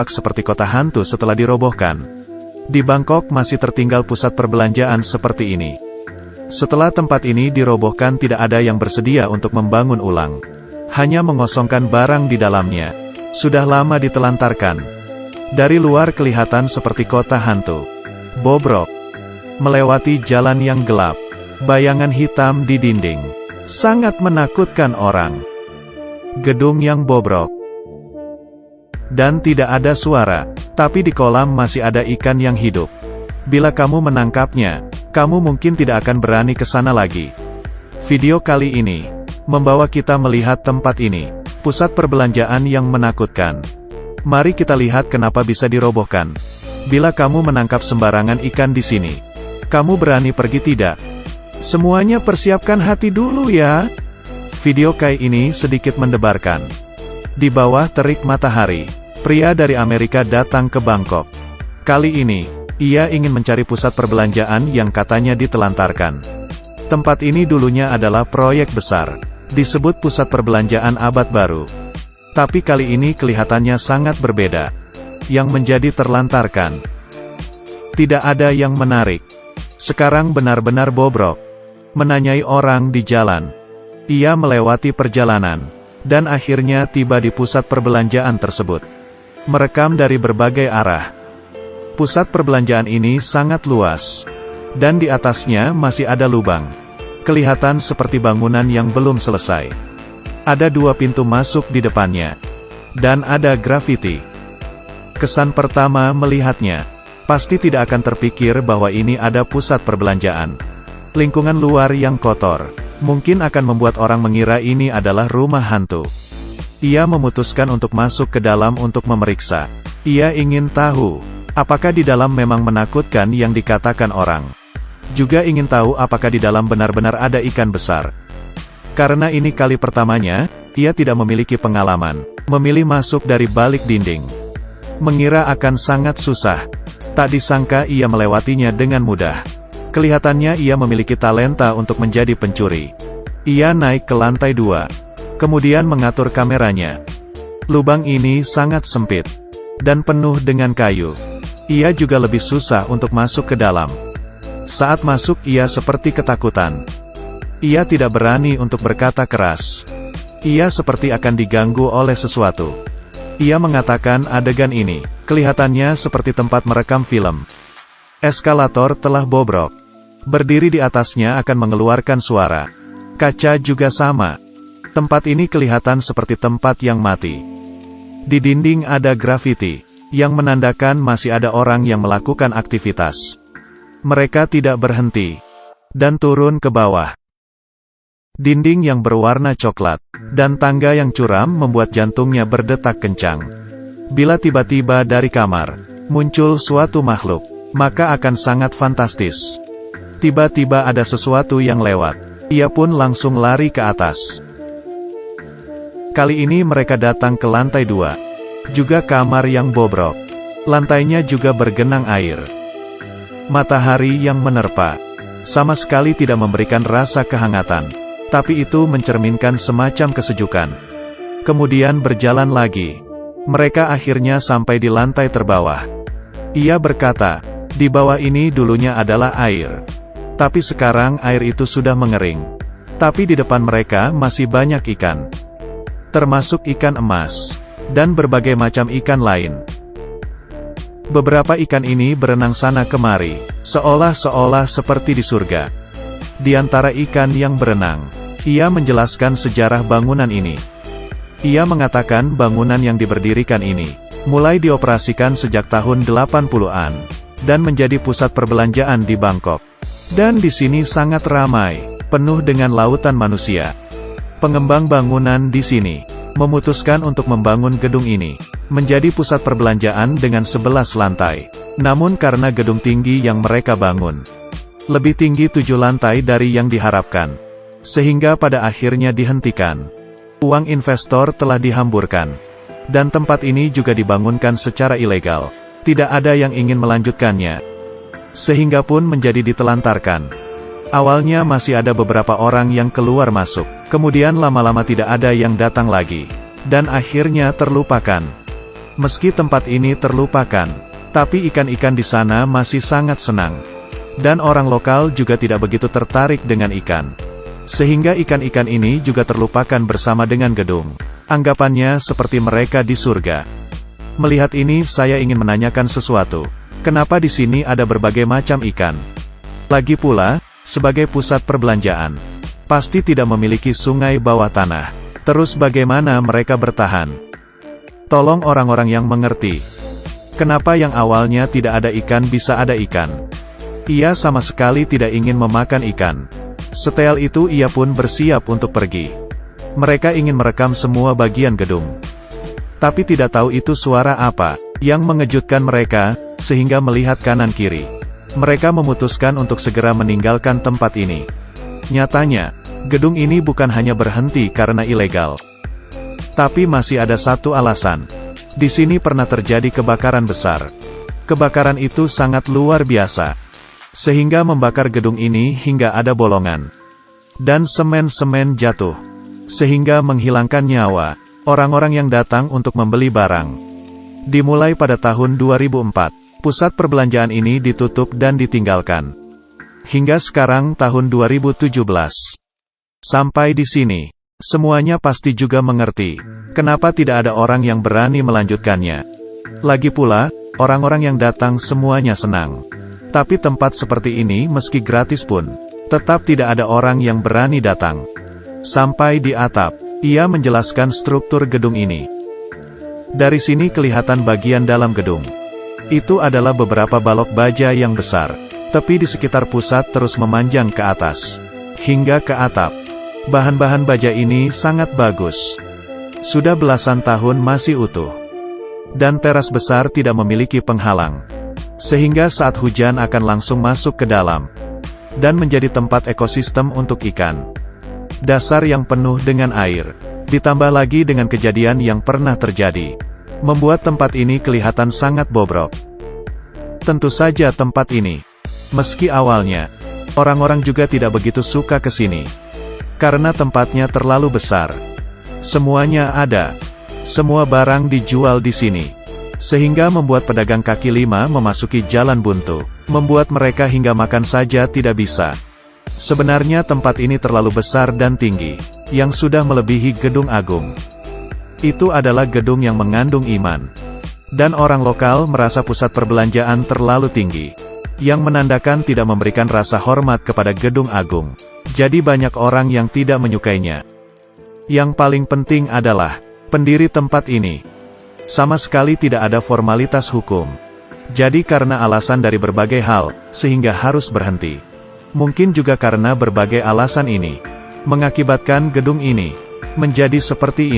seperti kota hantu setelah dirobohkan. Di Bangkok masih tertinggal pusat perbelanjaan seperti ini. Setelah tempat ini dirobohkan, tidak ada yang bersedia untuk membangun ulang. Hanya mengosongkan barang di dalamnya. Sudah lama ditelantarkan. Dari luar kelihatan seperti kota hantu. Bobrok. Melewati jalan yang gelap. Bayangan hitam di dinding. Sangat menakutkan orang. Gedung yang bobrok. Dan tidak ada suara, tapi di kolam masih ada ikan yang hidup. Bila kamu menangkapnya, kamu mungkin tidak akan berani ke sana lagi. Video kali ini membawa kita melihat tempat ini, pusat perbelanjaan yang menakutkan. Mari kita lihat kenapa bisa dirobohkan. Bila kamu menangkap sembarangan ikan di sini, kamu berani pergi tidak? Semuanya persiapkan hati dulu ya. Video kali ini sedikit mendebarkan. Di bawah terik matahari, pria dari Amerika datang ke Bangkok. Kali ini, ia ingin mencari pusat perbelanjaan yang katanya ditelantarkan. Tempat ini dulunya adalah proyek besar, disebut pusat perbelanjaan abad baru. Tapi kali ini kelihatannya sangat berbeda. Yang menjadi terlantarkan. Tidak ada yang menarik. Sekarang benar-benar bobrok. Menanyai orang di jalan. Ia melewati perjalanan. Dan akhirnya tiba di pusat perbelanjaan tersebut. Merekam dari berbagai arah. Pusat perbelanjaan ini sangat luas. Dan di atasnya masih ada lubang. Kelihatan seperti bangunan yang belum selesai. Ada 2 pintu masuk di depannya. Dan ada grafiti. Kesan pertama melihatnya. Pasti tidak akan terpikir bahwa ini ada pusat perbelanjaan. Lingkungan luar yang kotor. Mungkin akan membuat orang mengira ini adalah rumah hantu. Ia memutuskan untuk masuk ke dalam untuk memeriksa. Ia ingin tahu, apakah di dalam memang menakutkan yang dikatakan orang. Juga ingin tahu apakah di dalam benar-benar ada ikan besar. Karena ini kali pertamanya, ia tidak memiliki pengalaman. Memilih masuk dari balik dinding. Mengira akan sangat susah. Tak disangka ia melewatinya dengan mudah. Kelihatannya ia memiliki talenta untuk menjadi pencuri. Ia naik ke lantai 2. Kemudian mengatur kameranya. Lubang ini sangat sempit. Dan penuh dengan kayu. Ia juga lebih susah untuk masuk ke dalam. Saat masuk ia seperti ketakutan. Ia tidak berani untuk berkata keras. Ia seperti akan diganggu oleh sesuatu. Ia mengatakan adegan ini, kelihatannya seperti tempat merekam film. Eskalator telah bobrok. Berdiri di atasnya akan mengeluarkan suara. Kaca juga sama. Tempat ini kelihatan seperti tempat yang mati. Di dinding ada grafiti, yang menandakan masih ada orang yang melakukan aktivitas. Mereka tidak berhenti. Dan turun ke bawah. Dinding yang berwarna coklat, dan tangga yang curam membuat jantungnya berdetak kencang. Bila tiba-tiba dari kamar, muncul suatu makhluk, maka akan sangat fantastis. Tiba-tiba ada sesuatu yang lewat. Ia pun langsung lari ke atas. Kali ini mereka datang ke lantai 2. Juga kamar yang bobrok. Lantainya juga bergenang air. Matahari yang menerpa. Sama sekali tidak memberikan rasa kehangatan. Tapi itu mencerminkan semacam kesejukan. Kemudian berjalan lagi. Mereka akhirnya sampai di lantai terbawah. Ia berkata, di bawah ini dulunya adalah air. Tapi sekarang air itu sudah mengering. Tapi di depan mereka masih banyak ikan. Termasuk ikan emas. Dan berbagai macam ikan lain. Beberapa ikan ini berenang sana kemari. Seolah-olah seperti di surga. Di antara ikan yang berenang, ia menjelaskan sejarah bangunan ini. Ia mengatakan bangunan yang diberdirikan ini, mulai dioperasikan sejak tahun 80-an. Dan menjadi pusat perbelanjaan di Bangkok. Dan di sini sangat ramai, penuh dengan lautan manusia. Pengembang bangunan di sini memutuskan untuk membangun gedung ini menjadi pusat perbelanjaan dengan 11 lantai. Namun karena gedung tinggi yang mereka bangun lebih tinggi 7 lantai dari yang diharapkan, sehingga pada akhirnya dihentikan. Uang investor telah dihamburkan. Dan tempat ini juga dibangunkan secara ilegal. Tidak ada yang ingin melanjutkannya. Sehingga pun menjadi ditelantarkan. Awalnya masih ada beberapa orang yang keluar masuk. Kemudian lama-lama tidak ada yang datang lagi. Dan akhirnya terlupakan. Meski tempat ini terlupakan, tapi ikan-ikan di sana masih sangat senang. Dan orang lokal juga tidak begitu tertarik dengan ikan. Sehingga ikan-ikan ini juga terlupakan bersama dengan gedung. Anggapannya seperti mereka di surga. Melihat ini saya ingin menanyakan sesuatu. Kenapa di sini ada berbagai macam ikan? Lagi pula, sebagai pusat perbelanjaan, pasti tidak memiliki sungai bawah tanah. Terus bagaimana mereka bertahan? Tolong orang-orang yang mengerti. Kenapa yang awalnya tidak ada ikan bisa ada ikan? Ia sama sekali tidak ingin memakan ikan. Setelah itu ia pun bersiap untuk pergi. Mereka ingin merekam semua bagian gedung. Tapi tidak tahu itu suara apa yang mengejutkan mereka, sehingga melihat kanan kiri. Mereka memutuskan untuk segera meninggalkan tempat ini. Nyatanya, gedung ini bukan hanya berhenti karena ilegal. Tapi masih ada satu alasan. Di sini pernah terjadi kebakaran besar. Kebakaran itu sangat luar biasa. Sehingga membakar gedung ini hingga ada bolongan. Dan semen-semen jatuh. Sehingga menghilangkan nyawa orang-orang yang datang untuk membeli barang. Dimulai pada tahun 2004. Pusat perbelanjaan ini ditutup dan ditinggalkan. Hingga sekarang tahun 2017. Sampai di sini, semuanya pasti juga mengerti, kenapa tidak ada orang yang berani melanjutkannya. Lagi pula, orang-orang yang datang semuanya senang. Tapi tempat seperti ini meski gratis pun, tetap tidak ada orang yang berani datang. Sampai di atap, ia menjelaskan struktur gedung ini. Dari sini kelihatan bagian dalam gedung. Itu adalah beberapa balok baja yang besar. Tepi di sekitar pusat terus memanjang ke atas. Hingga ke atap. Bahan-bahan baja ini sangat bagus. Sudah belasan tahun masih utuh. Dan teras besar tidak memiliki penghalang. Sehingga saat hujan akan langsung masuk ke dalam. Dan menjadi tempat ekosistem untuk ikan. Dasar yang penuh dengan air. Ditambah lagi dengan kejadian yang pernah terjadi. Membuat tempat ini kelihatan sangat bobrok. Tentu saja tempat ini, meski awalnya, orang-orang juga tidak begitu suka ke sini. Karena tempatnya terlalu besar. Semuanya ada. Semua barang dijual di sini. Sehingga membuat pedagang kaki lima memasuki jalan buntu. Membuat mereka hingga makan saja tidak bisa. Sebenarnya tempat ini terlalu besar dan tinggi, yang sudah melebihi gedung agung. Itu adalah gedung yang mengandung iman. Dan orang lokal merasa pusat perbelanjaan terlalu tinggi. Yang menandakan tidak memberikan rasa hormat kepada gedung agung. Jadi banyak orang yang tidak menyukainya. Yang paling penting adalah, pendiri tempat ini sama sekali tidak ada formalitas hukum. Jadi karena alasan dari berbagai hal, sehingga harus berhenti. Mungkin juga karena berbagai alasan ini, mengakibatkan gedung ini menjadi seperti ini.